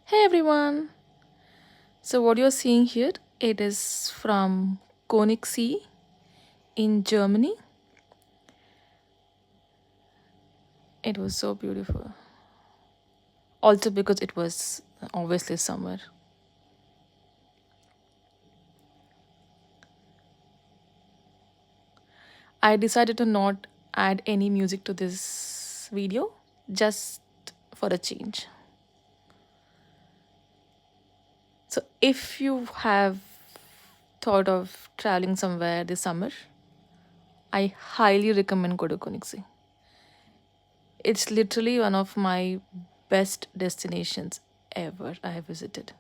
Hey everyone! So what you're seeing here, it is from Königssee in Germany. It was so beautiful. Also because it was obviously summer. I decided to not add any music to this video just for a change. So if you have thought of traveling somewhere this summer, I highly recommend go to Königssee. It's literally one of my best destinations ever I have visited.